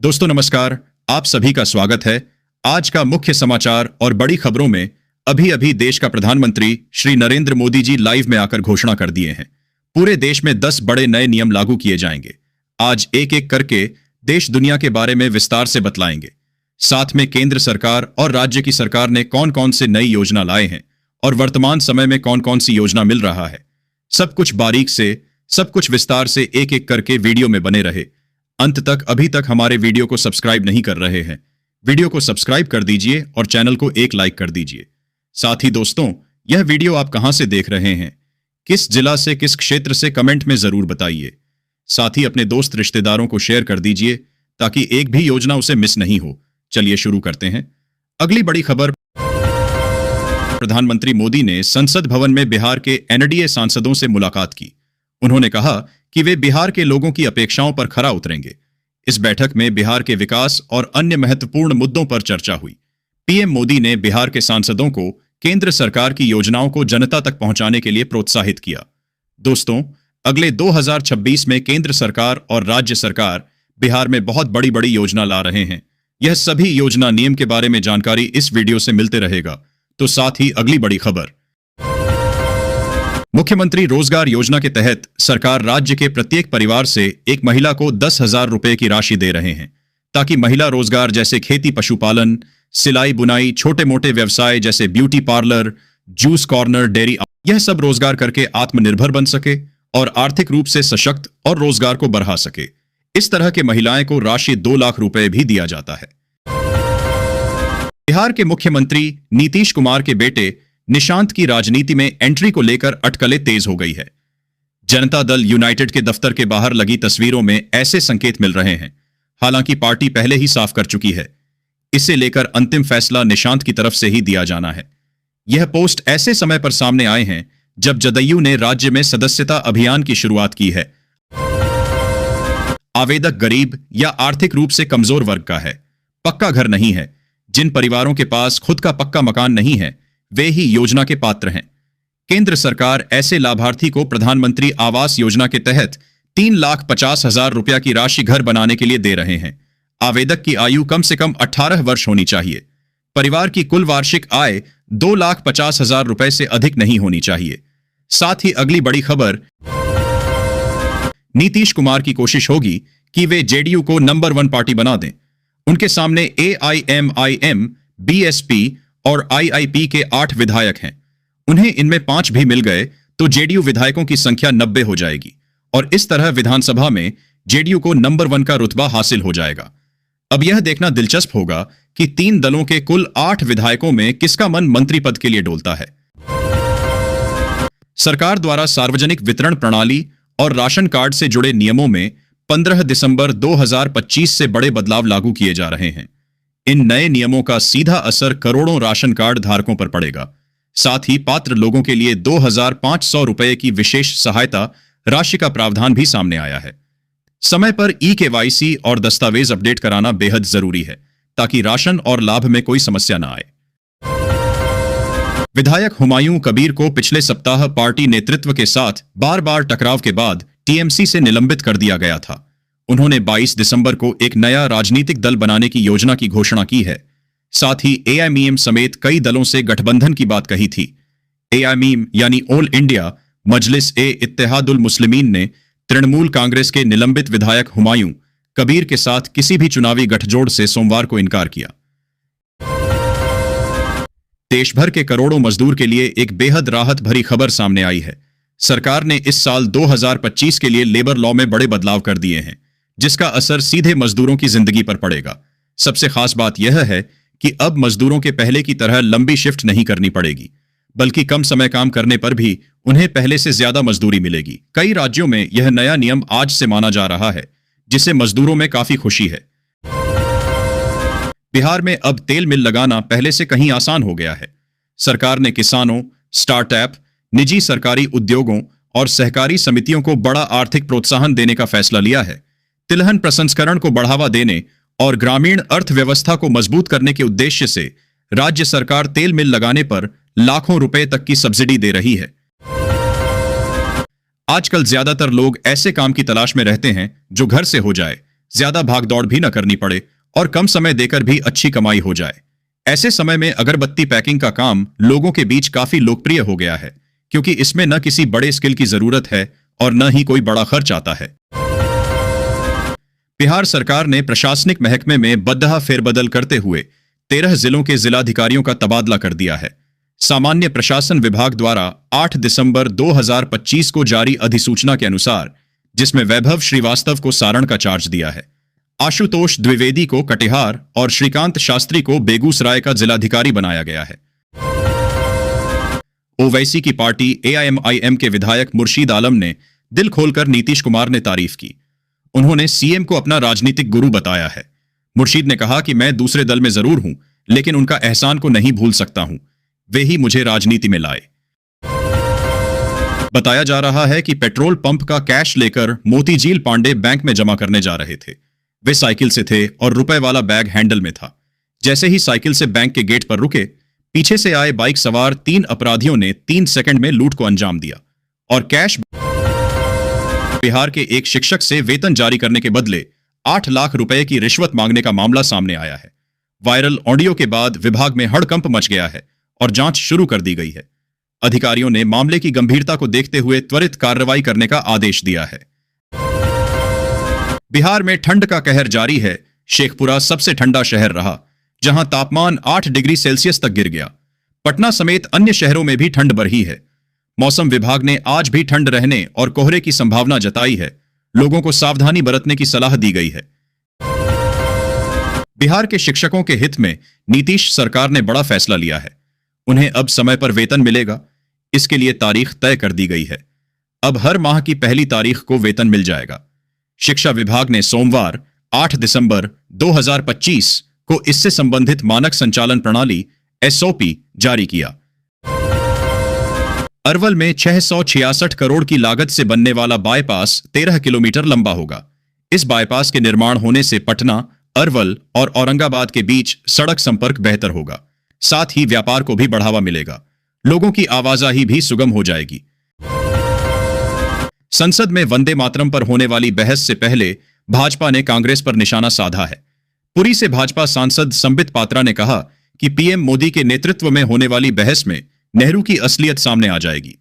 दोस्तों नमस्कार, आप सभी का स्वागत है। आज का मुख्य समाचार और बड़ी खबरों में अभी अभी देश का प्रधानमंत्री श्री नरेंद्र मोदी जी लाइव में आकर घोषणा कर दिए हैं। पूरे देश में 10 बड़े नए नियम लागू किए जाएंगे। आज एक एक करके देश दुनिया के बारे में विस्तार से बतलाएंगे। साथ में केंद्र सरकार और राज्य की सरकार ने कौन कौन से नई योजना लाए हैं और वर्तमान समय में कौन कौन सी योजना मिल रहा है। सब कुछ बारीक से, सब कुछ विस्तार से एक एक करके वीडियो में बने रहे अंत तक। अभी तक हमारे वीडियो को सब्सक्राइब नहीं कर रहे हैं, वीडियो को सब्सक्राइब कर दीजिए और चैनल को एक लाइक कर दीजिए। साथ ही दोस्तों, यह वीडियो आप कहां से देख रहे हैं, किस जिला से, किस क्षेत्र से, कमेंट में जरूर बताइए। साथ ही अपने दोस्त रिश्तेदारों को शेयर कर दीजिए ताकि एक भी योजना उसे मिस नहीं हो। चलिए शुरू करते हैं। अगली बड़ी खबर, प्रधानमंत्री मोदी ने संसद भवन में बिहार के एनडीए सांसदों से मुलाकात की। उन्होंने कहा कि वे बिहार के लोगों की अपेक्षाओं पर खरा उतरेंगे। इस बैठक में बिहार के विकास और अन्य महत्वपूर्ण मुद्दों पर चर्चा हुई। पीएम मोदी ने बिहार के सांसदों को केंद्र सरकार की योजनाओं को जनता तक पहुंचाने के लिए प्रोत्साहित किया। दोस्तों, अगले 2026 में केंद्र सरकार और राज्य सरकार बिहार में बहुत बड़ी बड़ी योजना ला रहे हैं। यह सभी योजना नियम के बारे में जानकारी इस वीडियो से मिलते रहेगा। तो साथ ही अगली बड़ी खबर, मुख्यमंत्री रोजगार योजना के तहत सरकार राज्य के प्रत्येक परिवार से एक महिला को 10,000 रुपए की राशि दे रहे हैं ताकि महिला रोजगार जैसे खेती, पशुपालन, सिलाई बुनाई, छोटे मोटे व्यवसाय जैसे beauty parlour, juice corner, dairy, यह सब रोजगार करके आत्मनिर्भर बन सके और आर्थिक रूप से सशक्त और रोजगार को बढ़ा सके। इस तरह के महिलाएं को राशि 2 लाख रुपए भी दिया जाता है। बिहार के मुख्यमंत्री नीतीश कुमार के बेटे निशांत की राजनीति में एंट्री को लेकर अटकलें तेज हो गई है। जनता दल यूनाइटेड के दफ्तर के बाहर लगी तस्वीरों में ऐसे संकेत मिल रहे हैं। हालांकि पार्टी पहले ही साफ कर चुकी है। इसे लेकर अंतिम फैसला निशांत की तरफ से ही दिया जाना है। यह पोस्ट ऐसे समय पर सामने आए हैं जब जदयू ने राज्य में सदस्यता अभियान की शुरुआत की है। आवेदक गरीब या आर्थिक रूप से कमजोर वर्ग का है, पक्का घर नहीं है। जिन परिवारों के पास खुद का पक्का मकान नहीं है वे ही योजना के पात्र हैं। केंद्र सरकार ऐसे लाभार्थी को प्रधानमंत्री आवास योजना के तहत 3,50,000 रुपया की राशि घर बनाने के लिए दे रहे हैं। आवेदक की आयु कम से कम 18 वर्ष होनी चाहिए। परिवार की कुल वार्षिक आय 2,50,000 रुपए से अधिक नहीं होनी चाहिए। साथ ही अगली बड़ी खबर, नीतीश कुमार की कोशिश होगी कि वे जेडीयू को नंबर 1 पार्टी बना दें। उनके सामने AIMIM, BSP और IIP के 8 विधायक हैं। उन्हें इनमें 5 भी मिल गए तो जेडीयू विधायकों की संख्या 90 हो जाएगी और इस तरह विधानसभा में जेडीयू को नंबर 1 का रुतबा हासिल हो जाएगा। अब यह देखना दिलचस्प होगा कि 3 दलों के कुल 8 विधायकों में किसका मन मंत्री पद के लिए डोलता है। सरकार द्वारा सार्वजनिक वितरण प्रणाली और राशन कार्ड से जुड़े नियमों में 15 दिसंबर 2025 से बड़े बदलाव लागू किए जा रहे हैं। इन नए नियमों का सीधा असर करोड़ों राशन कार्ड धारकों पर पड़ेगा। साथ ही पात्र लोगों के लिए 2,500 रुपए की विशेष सहायता राशि का प्रावधान भी सामने आया है। समय पर eKYC और दस्तावेज अपडेट कराना बेहद जरूरी है ताकि राशन और लाभ में कोई समस्या न आए। विधायक हुमायूं कबीर को पिछले सप्ताह पार्टी नेतृत्व के साथ बार बार टकराव के बाद टीएमसी से निलंबित कर दिया गया था। उन्होंने 22 दिसंबर को एक नया राजनीतिक दल बनाने की योजना की घोषणा की है। साथ ही AIMIM समेत कई दलों से गठबंधन की बात कही थी। AIMIM यानी ऑल इंडिया मजलिस-ए-इत्तेहादुल मुस्लिमीन ने तृणमूल कांग्रेस के निलंबित विधायक हुमायूं कबीर के साथ किसी भी चुनावी गठजोड़ से सोमवार को इनकार किया। देश भर के करोड़ों मजदूर के लिए एक बेहद राहत भरी खबर सामने आई है। सरकार ने इस साल 2025 के लिए लेबर लॉ में बड़े बदलाव कर दिए हैं जिसका असर सीधे मजदूरों की जिंदगी पर पड़ेगा। सबसे खास बात यह है कि अब मजदूरों के पहले की तरह लंबी शिफ्ट नहीं करनी पड़ेगी, बल्कि कम समय काम करने पर भी उन्हें पहले से ज्यादा मजदूरी मिलेगी। कई राज्यों में यह नया नियम आज से माना जा रहा है जिससे मजदूरों में काफी खुशी है। बिहार में अब तेल मिल लगाना पहले से कहीं आसान हो गया है। सरकार ने किसानों, स्टार्टअप, निजी सरकारी उद्योगों और सहकारी समितियों को बड़ा आर्थिक प्रोत्साहन देने का फैसला लिया है। तिलहन प्रसंस्करण को बढ़ावा देने और ग्रामीण अर्थव्यवस्था को मजबूत करने के उद्देश्य से राज्य सरकार तेल मिल लगाने पर लाखों रुपए तक की सब्सिडी दे रही है। आजकल ज्यादातर लोग ऐसे काम की तलाश में रहते हैं जो घर से हो जाए। ज्यादा भागदौड़ भी न करनी पड़े और कम समय देकर भी अच्छी कमाई हो जाए। ऐसे समय में अगरबत्ती पैकिंग का काम लोगों के बीच काफी लोकप्रिय हो गया है, क्योंकि इसमें न किसी बड़े स्किल की जरूरत है और न ही कोई बड़ा खर्च आता है। बिहार सरकार ने प्रशासनिक महकमे में बदहा फेरबदल करते हुए 13 जिलों के जिलाधिकारियों का तबादला कर दिया है। सामान्य प्रशासन विभाग द्वारा 8 दिसंबर 2025 को जारी अधिसूचना के अनुसार, जिसमें वैभव श्रीवास्तव को सारण का चार्ज दिया है, आशुतोष द्विवेदी को कटिहार और श्रीकांत शास्त्री को बेगूसराय का जिलाधिकारी बनाया गया है। ओवैसी की पार्टी AIMIM के विधायक मुर्शीद आलम ने दिल खोलकर नीतीश कुमार ने तारीफ की। उन्होंने सीएम को अपना राजनीतिक गुरु बताया है। मुर्शीद ने कहा कि मैं दूसरे दल में जरूर हूं, लेकिन उनका एहसान को नहीं भूल सकता हूं। वे ही मुझे राजनीति में लाए। बताया जा रहा है कि पेट्रोल पंप का कैश लेकर मोतीझील पांडे बैंक में जमा करने जा रहे थे। वे साइकिल से थे और रुपए वाला बैग हैंडल में था। जैसे ही साइकिल से बैंक के गेट पर रुके, पीछे से आए बाइक सवार 3 अपराधियों ने 3 सेकंड में लूट को अंजाम दिया और कैश। बिहार के एक शिक्षक से वेतन जारी करने के बदले 8 लाख रुपए की रिश्वत मांगने का मामला सामने आया है। वायरल ऑडियो के बाद विभाग में हड़कंप मच गया है और जांच शुरू कर दी गई है। अधिकारियों ने मामले की गंभीरता को देखते हुए त्वरित कार्रवाई करने का आदेश दिया है। बिहार में ठंड का कहर जारी है। शेखपुरा सबसे ठंडा शहर रहा, जहां तापमान 8 डिग्री सेल्सियस तक गिर गया। पटना समेत अन्य शहरों में भी ठंड बढ़ी है। मौसम विभाग ने आज भी ठंड रहने और कोहरे की संभावना जताई है। लोगों को सावधानी बरतने की सलाह दी गई है। बिहार के शिक्षकों के हित में नीतीश सरकार ने बड़ा फैसला लिया है। उन्हें अब समय पर वेतन मिलेगा। इसके लिए तारीख तय कर दी गई है। अब हर माह की पहली तारीख को वेतन मिल जाएगा। शिक्षा विभाग ने सोमवार 8 दिसंबर 2025 को इससे संबंधित मानक संचालन प्रणाली SOP जारी किया। अरवल में 666 करोड़ की लागत से बनने वाला बाईपास 13 किलोमीटर लंबा होगा। इस बाईपास के निर्माण होने से पटना, अरवल और औरंगाबाद के बीच सड़क संपर्क बेहतर होगा। साथ ही व्यापार को भी बढ़ावा मिलेगा। लोगों की आवाजाही भी सुगम हो जाएगी। संसद में वंदे मातरम पर होने वाली बहस से पहले भाजपा ने कांग्रेस पर निशाना साधा है। पुरी से भाजपा सांसद संबित पात्रा ने कहा कि पीएम मोदी के नेतृत्व में होने वाली बहस में नेहरू की असलियत सामने आ जाएगी।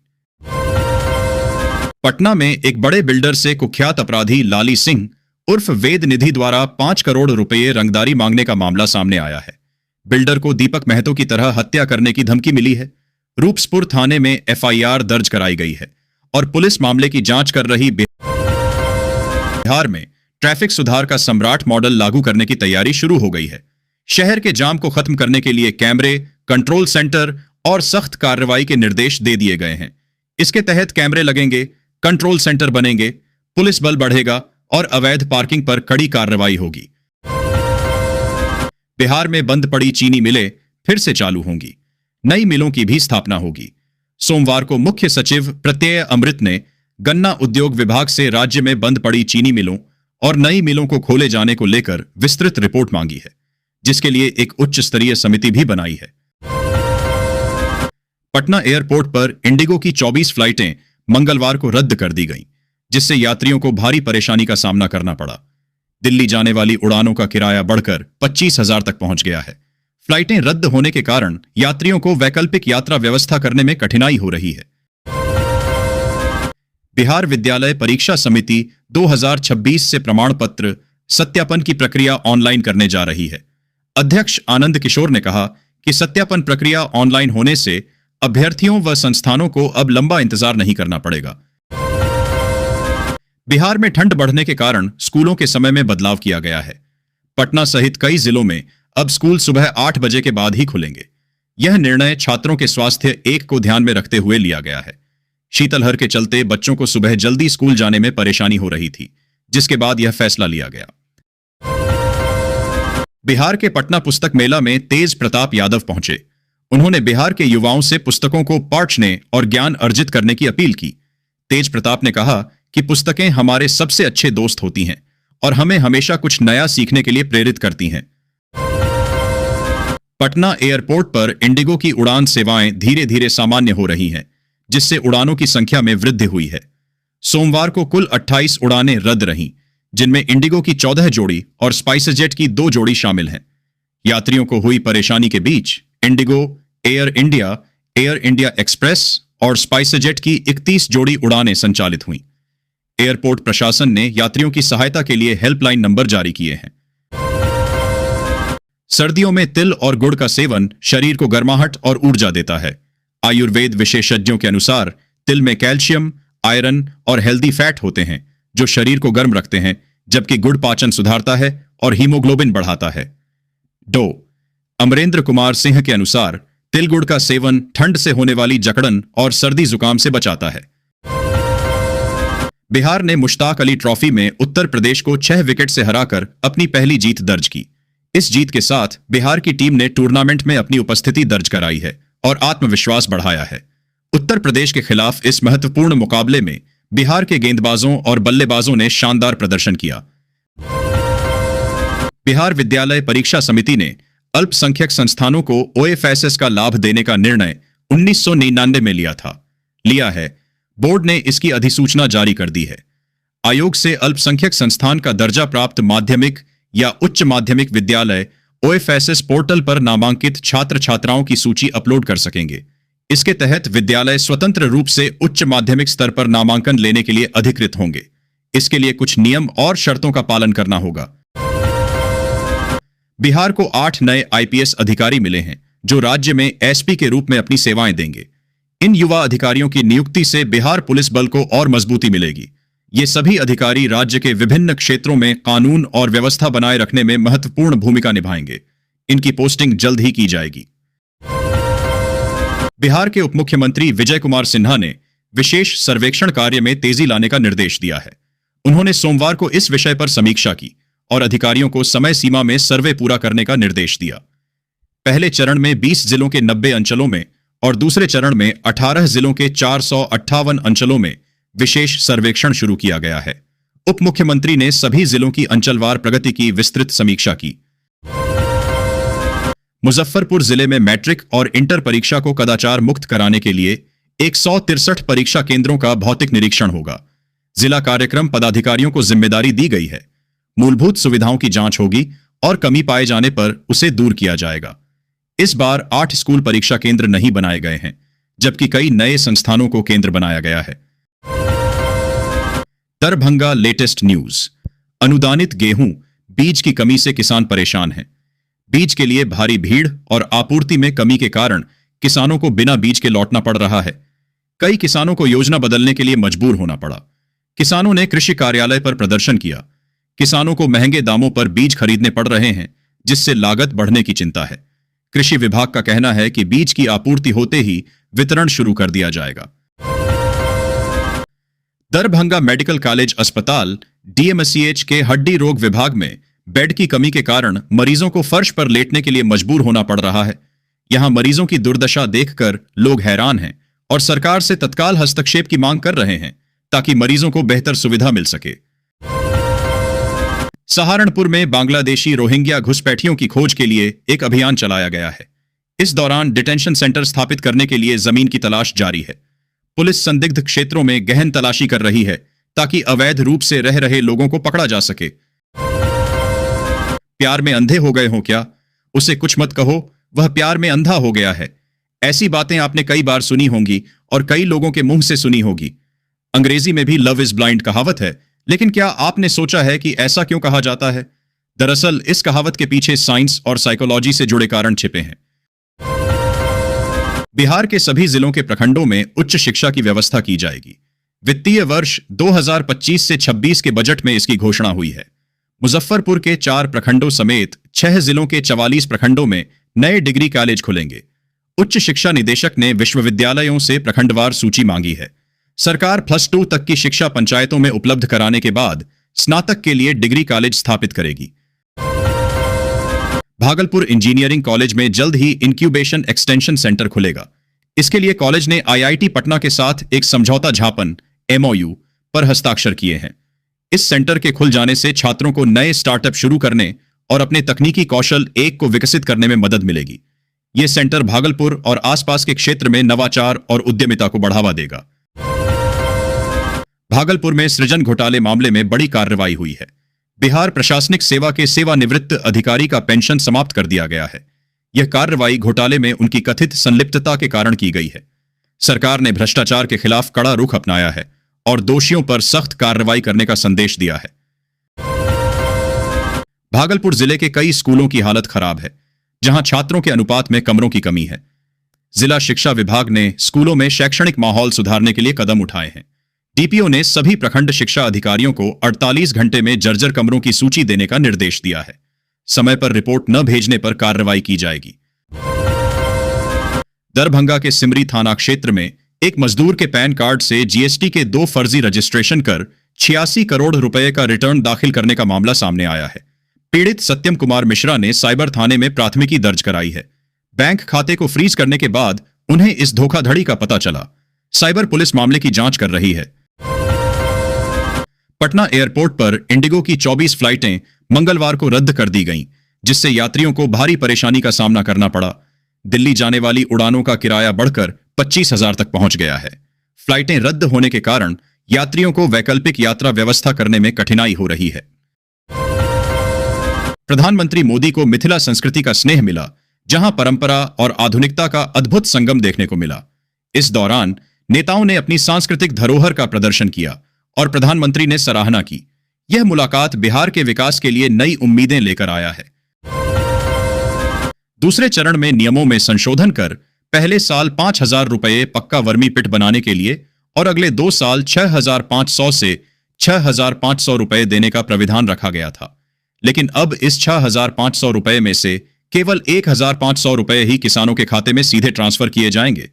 पटना में एक बड़े बिल्डर से कुख्यात अपराधी लाली सिंह उर्फ वेद निधि द्वारा 5 करोड़ रुपए रंगदारी मांगने का मामला सामने आया है। बिल्डर को दीपक महतो की तरह हत्या करने की धमकी मिली है। रूपसपुर थाने में FIR दर्ज कराई गई है और पुलिस मामले की जांच कर रही। बिहार में ट्रैफिक सुधार का सम्राट मॉडल लागू करने की तैयारी शुरू हो गई है। शहर के जाम को खत्म करने के लिए कैमरे, कंट्रोल सेंटर और सख्त कार्रवाई के निर्देश दे दिए गए हैं। इसके तहत कैमरे लगेंगे, कंट्रोल सेंटर बनेंगे, पुलिस बल बढ़ेगा और अवैध पार्किंग पर कड़ी कार्रवाई होगी। बिहार में बंद पड़ी चीनी मिलें फिर से चालू होंगी। नई मिलों की भी स्थापना होगी। सोमवार को मुख्य सचिव प्रत्यय अमृत ने गन्ना उद्योग विभाग से राज्य में बंद पड़ी चीनी मिलों और नई मिलों को खोले जाने को लेकर विस्तृत रिपोर्ट मांगी है, जिसके लिए एक उच्च स्तरीय समिति भी बनाई है। पटना एयरपोर्ट पर इंडिगो की 24 फ्लाइटें मंगलवार को रद्द कर दी गईं, जिससे यात्रियों को भारी परेशानी का सामना करना पड़ा। दिल्ली जाने वाली उड़ानों का किराया बढ़कर 25,000 तक पहुंच गया है। फ्लाइटें रद्द होने के कारण यात्रियों को वैकल्पिक यात्रा व्यवस्था करने में कठिनाई हो रही है। बिहार विद्यालय परीक्षा समिति 2026 से प्रमाण पत्र सत्यापन की प्रक्रिया ऑनलाइन करने जा रही है। अध्यक्ष आनंद किशोर ने कहा कि सत्यापन प्रक्रिया ऑनलाइन होने से अभ्यर्थियों व संस्थानों को अब लंबा इंतजार नहीं करना पड़ेगा। बिहार में ठंड बढ़ने के कारण स्कूलों के समय में बदलाव किया गया है। पटना सहित कई जिलों में अब स्कूल सुबह 8 बजे के बाद ही खुलेंगे। यह निर्णय छात्रों के स्वास्थ्य एक को ध्यान में रखते हुए लिया गया है। शीतलहर के चलते बच्चों को सुबह जल्दी स्कूल जाने में परेशानी हो रही थी, जिसके बाद यह फैसला लिया गया। बिहार के पटना पुस्तक मेला में तेज प्रताप यादव पहुंचे। उन्होंने बिहार के युवाओं से पुस्तकों को पढ़ने और ज्ञान अर्जित करने की अपील की। तेज प्रताप ने कहा कि पुस्तकें हमारे सबसे अच्छे दोस्त होती हैं और हमें हमेशा कुछ नया सीखने के लिए प्रेरित करती हैं। पटना एयरपोर्ट पर इंडिगो की उड़ान सेवाएं धीरे धीरे सामान्य हो रही हैं, जिससे उड़ानों की संख्या में वृद्धि हुई है। सोमवार को कुल 28 उड़ानें रद्द रहीं, जिनमें इंडिगो की 14 जोड़ी और स्पाइसजेट की 2 जोड़ी शामिल हैं। यात्रियों को हुई परेशानी के बीच इंडिगो, एयर इंडिया एक्सप्रेस और स्पाइसजेट की 31 जोड़ी उड़ानें संचालित हुईं। एयरपोर्ट प्रशासन ने यात्रियों की सहायता के लिए हेल्पलाइन नंबर जारी किए हैं। सर्दियों में तिल और गुड़ का सेवन शरीर को गर्माहट और ऊर्जा देता है। आयुर्वेद विशेषज्ञों के अनुसार तिल में कैल्शियम, आयरन और हेल्दी फैट होते हैं जो शरीर को गर्म रखते हैं, जबकि गुड़ पाचन सुधारता है और हीमोग्लोबिन बढ़ाता है। अमरेंद्र कुमार सिंह के अनुसार तिल गुड़ का सेवन ठंड से होने वाली जकड़न और सर्दी जुकाम से बचाता है। बिहार ने मुश्ताक अली ट्रॉफी में उत्तर प्रदेश को 6 विकेट से हराकर अपनी पहली जीत दर्ज की। इस जीत के साथ बिहार की टीम ने टूर्नामेंट में अपनी उपस्थिति दर्ज कराई है और आत्मविश्वास बढ़ाया है। उत्तर प्रदेश के खिलाफ इस महत्वपूर्ण मुकाबले में बिहार के गेंदबाजों और बल्लेबाजों ने शानदार प्रदर्शन किया। बिहार विद्यालय परीक्षा समिति ने अल्पसंख्यक संस्थानों को ओएफएसएस का लाभ देने का निर्णय 1999 में लिया है। बोर्ड ने इसकी अधिसूचना जारी कर दी है। आयोग से अल्पसंख्यक संस्थान का दर्जा प्राप्त माध्यमिक या उच्च माध्यमिक विद्यालय ओएफएसएस पोर्टल पर नामांकित छात्र छात्राओं की सूची अपलोड कर सकेंगे। इसके तहत विद्यालय स्वतंत्र रूप से उच्च माध्यमिक स्तर पर नामांकन लेने के लिए अधिकृत होंगे। इसके लिए कुछ नियम और शर्तों का पालन करना होगा। बिहार को 8 नए आईपीएस अधिकारी मिले हैं जो राज्य में एसपी के रूप में अपनी सेवाएं देंगे। इन युवा अधिकारियों की नियुक्ति से बिहार पुलिस बल को और मजबूती मिलेगी। ये सभी अधिकारी राज्य के विभिन्न क्षेत्रों में कानून और व्यवस्था बनाए रखने में महत्वपूर्ण भूमिका निभाएंगे। इनकी पोस्टिंग जल्द ही की जाएगी। बिहार के उप मुख्यमंत्री विजय कुमार सिन्हा ने विशेष सर्वेक्षण कार्य में तेजी लाने का निर्देश दिया है। उन्होंने सोमवार को इस विषय पर समीक्षा की और अधिकारियों को समय सीमा में सर्वे पूरा करने का निर्देश दिया। पहले चरण में 20 जिलों के 90 अंचलों में और दूसरे चरण में 18 जिलों के 458 अंचलों में विशेष सर्वेक्षण शुरू किया गया है। उप मुख्यमंत्री ने सभी जिलों की अंचलवार प्रगति की विस्तृत समीक्षा की। मुजफ्फरपुर जिले में मैट्रिक और इंटर परीक्षा को कदाचार मुक्त कराने के लिए 163 परीक्षा केंद्रों का भौतिक निरीक्षण होगा। जिला कार्यक्रम पदाधिकारियों को जिम्मेदारी दी गई है। मूलभूत सुविधाओं की जांच होगी और कमी पाए जाने पर उसे दूर किया जाएगा। इस बार 8 स्कूल परीक्षा केंद्र नहीं बनाए गए हैं, जबकि कई नए संस्थानों को केंद्र बनाया गया है। Darbhanga latest news. अनुदानित गेहूं बीज की कमी से किसान परेशान हैं। बीज के लिए भारी भीड़ और आपूर्ति में कमी के कारण किसानों को बिना बीज के लौटना पड़ रहा है। कई किसानों को योजना बदलने के लिए मजबूर होना पड़ा। किसानों ने कृषि कार्यालय पर प्रदर्शन किया। किसानों को महंगे दामों पर बीज खरीदने पड़ रहे हैं, जिससे लागत बढ़ने की चिंता है। कृषि विभाग का कहना है कि बीज की आपूर्ति होते ही वितरण शुरू कर दिया जाएगा। दरभंगा मेडिकल कॉलेज अस्पताल डीएमसीएच के हड्डी रोग विभाग में बेड की कमी के कारण मरीजों को फर्श पर लेटने के लिए मजबूर होना पड़ रहा है। यहां मरीजों की दुर्दशा देखकर लोग हैरान हैं और सरकार से तत्काल हस्तक्षेप की मांग कर रहे हैं ताकि मरीजों को बेहतर सुविधा मिल सके। सहारनपुर में बांग्लादेशी रोहिंग्या घुसपैठियों की खोज के लिए एक अभियान चलाया गया है। इस दौरान डिटेंशन सेंटर स्थापित करने के लिए जमीन की तलाश जारी है। पुलिस संदिग्ध क्षेत्रों में गहन तलाशी कर रही है ताकि अवैध रूप से रह रहे लोगों को पकड़ा जा सके। प्यार में अंधे हो गए हो क्या? उसे कुछ मत कहो, वह प्यार में अंधा हो गया है। ऐसी बातें आपने कई बार सुनी होंगी और कई लोगों के मुंह से सुनी होगी। अंग्रेजी में भी लव इज ब्लाइंड कहावत है, लेकिन क्या आपने सोचा है कि ऐसा क्यों कहा जाता है? दरअसल इस कहावत के पीछे साइंस और साइकोलॉजी से जुड़े कारण छिपे हैं। बिहार के सभी जिलों के प्रखंडों में उच्च शिक्षा की व्यवस्था की जाएगी। वित्तीय वर्ष 2025 से 26 के बजट में इसकी घोषणा हुई है। मुजफ्फरपुर के 4 प्रखंडों समेत 6 जिलों के 44 प्रखंडों में नए डिग्री कॉलेज खुलेंगे। उच्च शिक्षा निदेशक ने विश्वविद्यालयों से प्रखंडवार सूची मांगी है। सरकार +2 तक की शिक्षा पंचायतों में उपलब्ध कराने के बाद स्नातक के लिए डिग्री कॉलेज स्थापित करेगी। भागलपुर इंजीनियरिंग कॉलेज में जल्द ही इंक्यूबेशन एक्सटेंशन सेंटर खुलेगा। इसके लिए कॉलेज ने आईआईटी पटना के साथ एक समझौता ज्ञापन MOU पर हस्ताक्षर किए हैं। इस सेंटर के खुल जाने से छात्रों को नए स्टार्टअप शुरू करने और अपने तकनीकी कौशल को विकसित करने में मदद मिलेगी। यह सेंटर भागलपुर और आसपास के क्षेत्र में नवाचार और उद्यमिता को बढ़ावा देगा। भागलपुर में सृजन घोटाले मामले में बड़ी कार्रवाई हुई है। बिहार प्रशासनिक सेवा के सेवानिवृत्त अधिकारी का पेंशन समाप्त कर दिया गया है। यह कार्रवाई घोटाले में उनकी कथित संलिप्तता के कारण की गई है। सरकार ने भ्रष्टाचार के खिलाफ कड़ा रुख अपनाया है और दोषियों पर सख्त कार्रवाई करने का संदेश दिया है। भागलपुर जिले के कई स्कूलों की हालत खराब है, जहां छात्रों के अनुपात में कमरों की कमी है। जिला शिक्षा विभाग ने स्कूलों में शैक्षणिक माहौल सुधारने के लिए कदम उठाए हैं। डीपीओ ने सभी प्रखंड शिक्षा अधिकारियों को 48 घंटे में जर्जर कमरों की सूची देने का निर्देश दिया है। समय पर रिपोर्ट न भेजने पर कार्रवाई की जाएगी। दरभंगा के सिमरी थाना क्षेत्र में एक मजदूर के पैन कार्ड से जीएसटी के 2 फर्जी रजिस्ट्रेशन कर 86 करोड़ रुपए का रिटर्न दाखिल करने का मामला सामने आया है। पीड़ित सत्यम कुमार मिश्रा ने साइबर थाने में प्राथमिकी दर्ज कराई है। बैंक खाते को फ्रीज करने के बाद उन्हें इस धोखाधड़ी का पता चला। साइबर पुलिस मामले की जांच कर रही है। पटना एयरपोर्ट पर इंडिगो की 24 फ्लाइटें मंगलवार को रद्द कर दी गईं, जिससे यात्रियों को भारी परेशानी का सामना करना पड़ा। दिल्ली जाने वाली उड़ानों का किराया बढ़कर 25,000 तक पहुंच गया है। फ्लाइटें रद्द होने के कारण यात्रियों को वैकल्पिक यात्रा व्यवस्था करने में कठिनाई हो रही है। प्रधानमंत्री मोदी को मिथिला संस्कृति का स्नेह मिला, जहां परंपरा और आधुनिकता का अद्भुत संगम देखने को मिला। इस दौरान नेताओं ने अपनी सांस्कृतिक धरोहर का प्रदर्शन किया और प्रधानमंत्री ने सराहना की। यह मुलाकात बिहार के विकास के लिए नई उम्मीदें लेकर आया है। दूसरे चरण में नियमों में संशोधन कर पहले साल 5,000 रुपये पक्का वर्मी पिट बनाने के लिए और अगले 2 साल 6,500 से 6,500 रुपये देने का प्राविधान रखा गया था। लेकिन अब इस 6,500 रुपये में से केवल 1,500 रुपये ही किसानों के खाते में सीधे ट्रांसफर किए जाएंगे,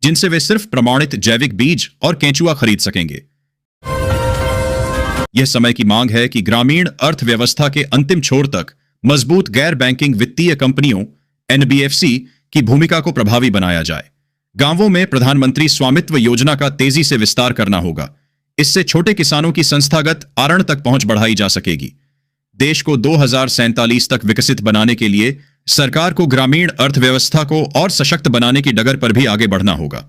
जिनसे वे सिर्फ प्रमाणित जैविक बीज और केंचुआ खरीद सकेंगे। यह समय की मांग है कि ग्रामीण अर्थव्यवस्था के अंतिम छोर तक मजबूत गैर बैंकिंग वित्तीय कंपनियों एनबीएफसी की भूमिका को प्रभावी बनाया जाए। गांवों में प्रधानमंत्री स्वामित्व योजना का तेजी से विस्तार करना होगा। इससे छोटे किसानों की संस्थागत आरण तक पहुंच बढ़ाई जा सकेगी। देश को 2047 तक विकसित बनाने के लिए सरकार को ग्रामीण अर्थव्यवस्था को और सशक्त बनाने की डगर पर भी आगे बढ़ना होगा।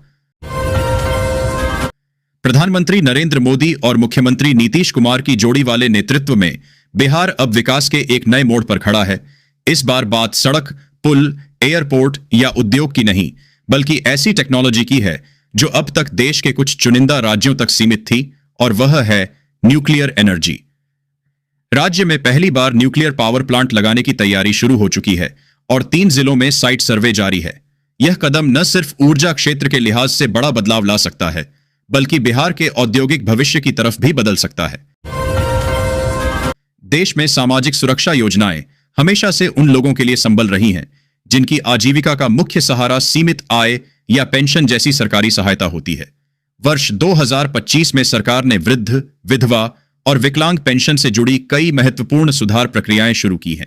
प्रधानमंत्री नरेंद्र मोदी और मुख्यमंत्री नीतीश कुमार की जोड़ी वाले नेतृत्व में बिहार अब विकास के एक नए मोड़ पर खड़ा है। इस बार बात सड़क, पुल, एयरपोर्ट या उद्योग की नहीं, बल्कि ऐसी टेक्नोलॉजी की है जो अब तक देश के कुछ चुनिंदा राज्यों तक सीमित थी, और वह है न्यूक्लियर एनर्जी। राज्य में पहली बार न्यूक्लियर पावर प्लांट लगाने की तैयारी शुरू हो चुकी है और 3 जिलों में साइट सर्वे जारी है। यह कदम न सिर्फ ऊर्जा क्षेत्र के लिहाज से बड़ा बदलाव ला सकता है, बल्कि बिहार के औद्योगिक भविष्य की तरफ भी बदल सकता है। देश में सामाजिक सुरक्षा योजनाएं हमेशा से उन लोगों के लिए संबल रही हैं जिनकी आजीविका का मुख्य सहारा सीमित आय या पेंशन जैसी सरकारी सहायता होती है। वर्ष 2025 में सरकार ने वृद्ध, विधवा और विकलांग पेंशन से जुड़ी कई महत्वपूर्ण सुधार प्रक्रियाएं शुरू की हैं,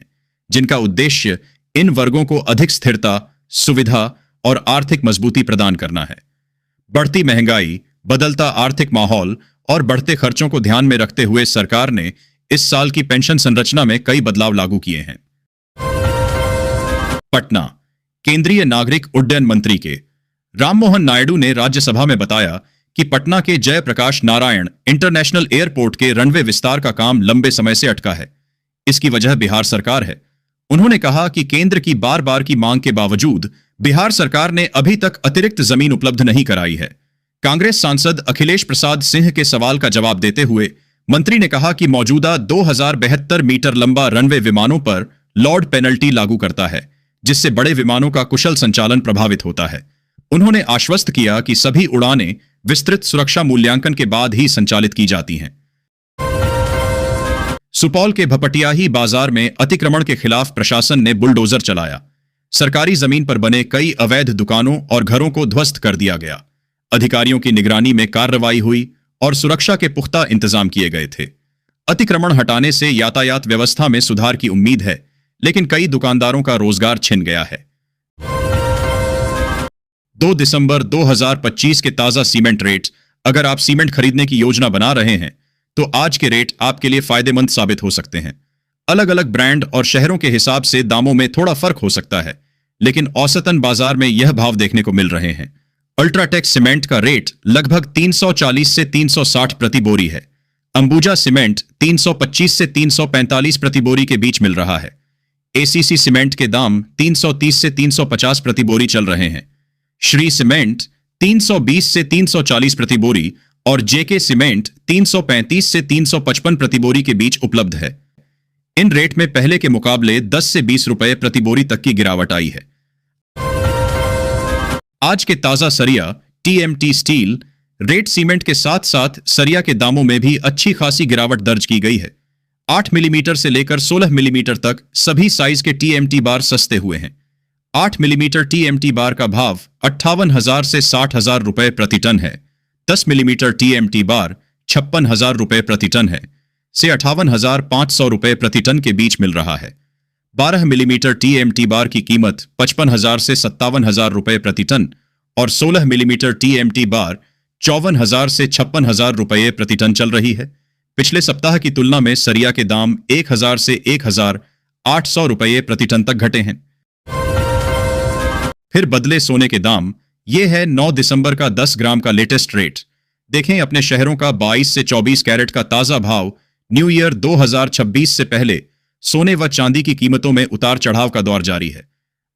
जिनका उद्देश्य इन वर्गों को अधिक स्थिरता, सुविधा और आर्थिक मजबूती प्रदान करना है। बढ़ती महंगाई, बदलता आर्थिक माहौल और बढ़ते खर्चों को ध्यान में रखते हुए सरकार ने इस साल की पेंशन संरचना में कई बदलाव लागू किए हैं। पटना, केंद्रीय नागरिक उड्डयन मंत्री के राममोहन नायडू ने राज्यसभा में बताया कि पटना के जयप्रकाश नारायण इंटरनेशनल एयरपोर्ट के रनवे विस्तार का काम लंबे समय से अटका है। इसकी वजह बिहार सरकार है। उन्होंने कहा कि केंद्र की बार बार की मांग के बावजूद बिहार सरकार ने अभी तक अतिरिक्त जमीन उपलब्ध नहीं कराई है। कांग्रेस सांसद अखिलेश प्रसाद सिंह के सवाल का जवाब देते हुए मंत्री ने कहा कि मौजूदा 2072 मीटर लंबा रनवे विमानों पर लॉर्ड पेनल्टी लागू करता है, जिससे बड़े विमानों का कुशल संचालन प्रभावित होता है। उन्होंने आश्वस्त किया कि सभी उड़ानें विस्तृत सुरक्षा मूल्यांकन के बाद ही संचालित की जाती हैं। सुपौल के भपटियाही बाजार में अतिक्रमण के खिलाफ प्रशासन ने बुलडोजर चलाया। सरकारी जमीन पर बने कई अवैध दुकानों और घरों को ध्वस्त कर दिया गया। अधिकारियों की निगरानी में कार्रवाई हुई और सुरक्षा के पुख्ता इंतजाम किए गए थे। अतिक्रमण हटाने से यातायात व्यवस्था में सुधार की उम्मीद है, लेकिन कई दुकानदारों का रोजगार छिन गया है। 2 दिसंबर 2025 के ताजा सीमेंट रेट। अगर आप सीमेंट खरीदने की योजना बना रहे हैं तो आज के रेट आपके लिए फायदेमंद साबित हो सकते हैं। अलग अलग ब्रांड और शहरों के हिसाब से दामों में थोड़ा फर्क हो सकता है, लेकिन औसतन बाजार में यह भाव देखने को मिल रहे हैं। अल्ट्राटेक सीमेंट का रेट लगभग 340 से 360 प्रति बोरी है। अंबुजा सीमेंट 325 से 345 प्रति बोरी के बीच मिल रहा है। एसीसी सीमेंट के दाम 330 से 350 प्रति बोरी चल रहे हैं। श्री सीमेंट 320 से 340 प्रति बोरी और जेके सीमेंट 335 से 355 प्रति बोरी के बीच उपलब्ध है। इन रेट में पहले के मुकाबले 10 से 20 रुपए प्रति बोरी तक की गिरावट आई है। आज के ताजा सरिया टीएमटी स्टील रेट सीमेंट के साथ साथ सरिया के दामों में भी अच्छी खासी गिरावट दर्ज की गई है। 8 मिलीमीटर से लेकर 16 मिलीमीटर तक सभी साइज के टीएमटी बार सस्ते हुए हैं। 8 मिलीमीटर टीएमटी बार का भाव 58,000 से 60,000 रुपए प्रति टन है। 10 मिलीमीटर टीएमटी बार 56,000 रुपए प्रति टन है से 58,500 रुपए प्रति टन के बीच मिल रहा है। 12 मिलीमीटर टीएमटी बार की कीमत 55,000 से 57,000 रुपए प्रति टन और 16 मिलीमीटर टीएमटी बार 54,000 से 56,000 रुपए प्रति टन चल रही है। पिछले सप्ताह की तुलना में सरिया के दाम 1,000 से 1,800 रुपए प्रति टन तक घटे हैं। फिर बदले सोने के दाम। यह है 9 दिसंबर का 10 ग्राम का लेटेस्ट रेट। देखें अपने शहरों का 22 से 24 कैरेट का ताजा भाव। न्यू ईयर 2026 से पहले सोने व चांदी की कीमतों में उतार चढ़ाव का दौर जारी है।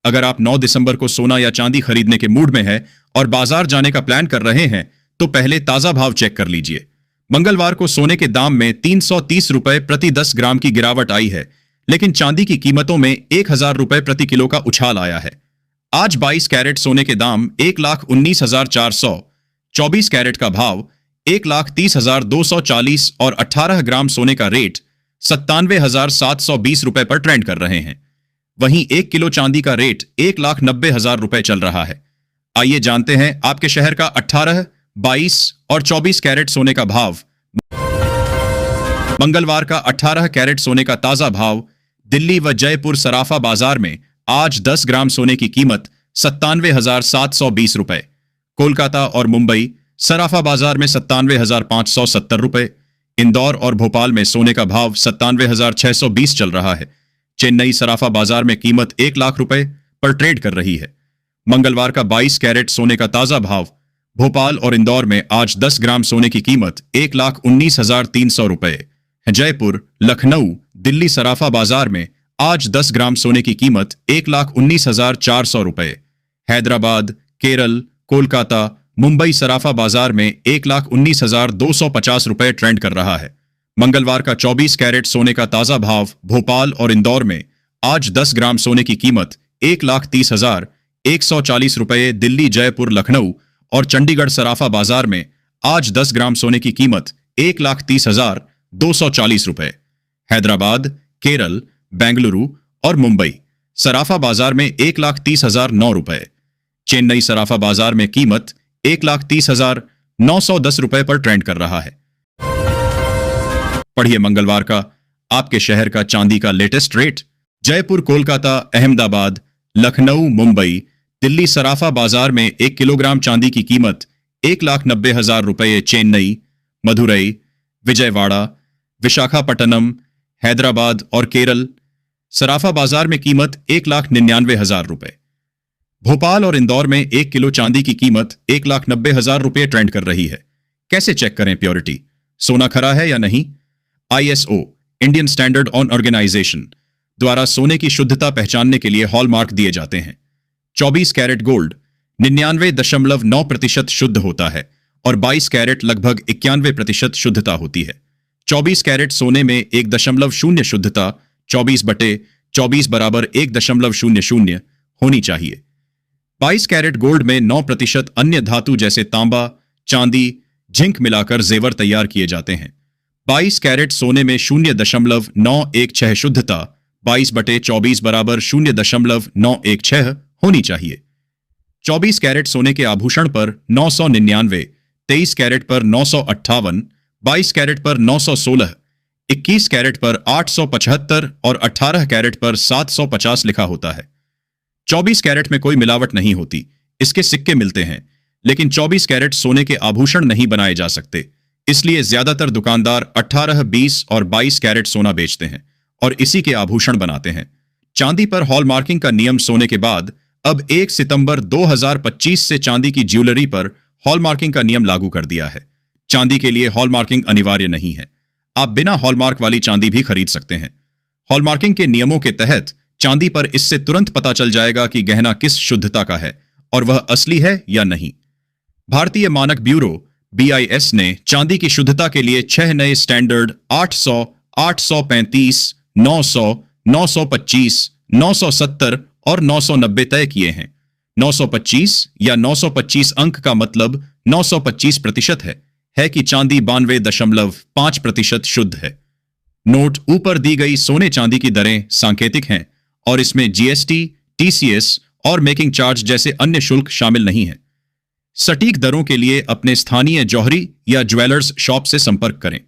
अगर आप 9 दिसंबर को सोना या चांदी खरीदने के मूड में हैं और बाजार जाने का प्लान कर रहे हैं तो पहले ताजा भाव चेक कर लीजिए। मंगलवार को सोने के दाम में 330 रुपए प्रति 10 ग्राम की गिरावट आई है, लेकिन चांदी की कीमतों में 1,000 रुपए प्रति किलो का उछाल आया है। आज 22 कैरेट सोने के दाम 1,19,400, 24 कैरेट का भाव 1,30,240 और 18 ग्राम सोने का रेट 97,720 रुपए पर ट्रेंड कर रहे हैं। वहीं 1 किलो चांदी का रेट 1,90,000 रुपए चल रहा है। आइए जानते हैं आपके शहर का 18, 22 और 24 कैरेट सोने का भाव। मंगलवार का 18 कैरेट सोने का ताजा भाव। दिल्ली व जयपुर सराफा बाजार में आज 10 ग्राम सोने की कीमत 97,720 रुपए। कोलकाता और मुंबई सराफा बाजार में 97,570 रुपए। इंदौर और भोपाल में सोने का भाव 97,620 चल रहा है। चेन्नई सराफा बाजार में कीमत 1 लाख रुपए पर ट्रेड कर रही है। मंगलवार का 22 कैरेट सोने का ताजा भाव। भोपाल और इंदौर में आज 10 ग्राम सोने की कीमत 1,19,300 रुपए। जयपुर, लखनऊ, दिल्ली सराफा बाजार में आज 10 ग्राम सोने की कीमत 1,19,400 रुपए। हैदराबाद, केरल, कोलकाता, मुंबई सराफा बाजार में 1,19,250 रुपए ट्रेंड कर रहा है। मंगलवार का 24 कैरेट सोने का ताजा भाव। भोपाल और इंदौर में आज 10 ग्राम सोने की कीमत 1,30,140 रुपए। दिल्ली, जयपुर, लखनऊ और चंडीगढ़ सराफा बाजार में आज 10 ग्राम सोने की कीमत 1,30,240 रुपए। हैदराबाद, केरल, बेंगलुरु और मुंबई सराफा बाजार में 1,30,009 रुपए। चेन्नई सराफा बाजार में कीमत 1,30,910 रुपए पर ट्रेंड कर रहा है। पढ़िए मंगलवार का आपके शहर का चांदी का लेटेस्ट रेट। जयपुर, कोलकाता, अहमदाबाद, लखनऊ, मुंबई, दिल्ली सराफा बाजार में 1 किलोग्राम चांदी की कीमत 1,90,000 रुपए। चेन्नई, मदुरई, विजयवाड़ा, विशाखापट्टनम, हैदराबाद और केरल सराफा बाजार में कीमत 1,99,000 रुपए। भोपाल और इंदौर में 1 किलो चांदी की कीमत 1,90,000 रुपए ट्रेंड कर रही है। कैसे चेक करें प्योरिटी? सोना खरा है या नहीं? ISO Indian standard on organization द्वारा सोने की शुद्धता पहचानने के लिए हॉलमार्क दिए जाते हैं। 24 कैरेट गोल्ड 99.9% शुद्ध होता है और 22 कैरेट लगभग 91% शुद्धता होती है। 24 कैरेट सोने में 1.0 शुद्धता 24/24 बराबर 1.00 होनी चाहिए। 22 कैरेट गोल्ड में 9% अन्य धातु जैसे तांबा, चांदी, जिंक मिलाकर जेवर तैयार किए जाते हैं। 22 कैरेट सोने में 0.916 शुद्धता 22/24 बराबर 0.916 होनी चाहिए। 24 कैरेट सोने के आभूषण पर 999, 23 कैरेट पर 958, 22 कैरेट पर 916, 21 कैरेट पर 875 और 18 कैरेट पर 750 लिखा होता है। 24 कैरेट में कोई मिलावट नहीं होती। इसके सिक्के मिलते हैं, लेकिन 24 कैरेट सोने के आभूषण नहीं बनाए जा सकते। इसलिए ज्यादातर दुकानदार 18, 20 और 22 कैरेट सोना बेचते हैं और इसी के आभूषण बनाते हैं। चांदी पर हॉलमार्किंग का नियम सोने के बाद अब 1 सितंबर 2025 से चांदी की ज्वेलरी पर हॉलमार्किंग का नियम लागू कर दिया है। चांदी के लिए हॉलमार्किंग अनिवार्य नहीं है। आप बिना हॉलमार्क वाली चांदी भी खरीद सकते हैं। हॉलमार्किंग के नियमों के तहत चांदी पर इससे तुरंत पता चल जाएगा कि गहना किस शुद्धता का है और वह असली है या नहीं। भारतीय मानक ब्यूरो BIS ने चांदी की शुद्धता के लिए 6 नए स्टैंडर्ड 800, 835, 900, 925, 970 और 990 तय किए हैं। 925 या 925 अंक का मतलब 925% है कि चांदी 92.5% शुद्ध है। नोट ऊपर दी गई सोने चांदी की दरें सांकेतिक हैं और इसमें GST, TCS और मेकिंग चार्ज जैसे अन्य शुल्क शामिल नहीं हैं। सटीक दरों के लिए अपने स्थानीय जौहरी या ज्वेलर्स शॉप से संपर्क करें।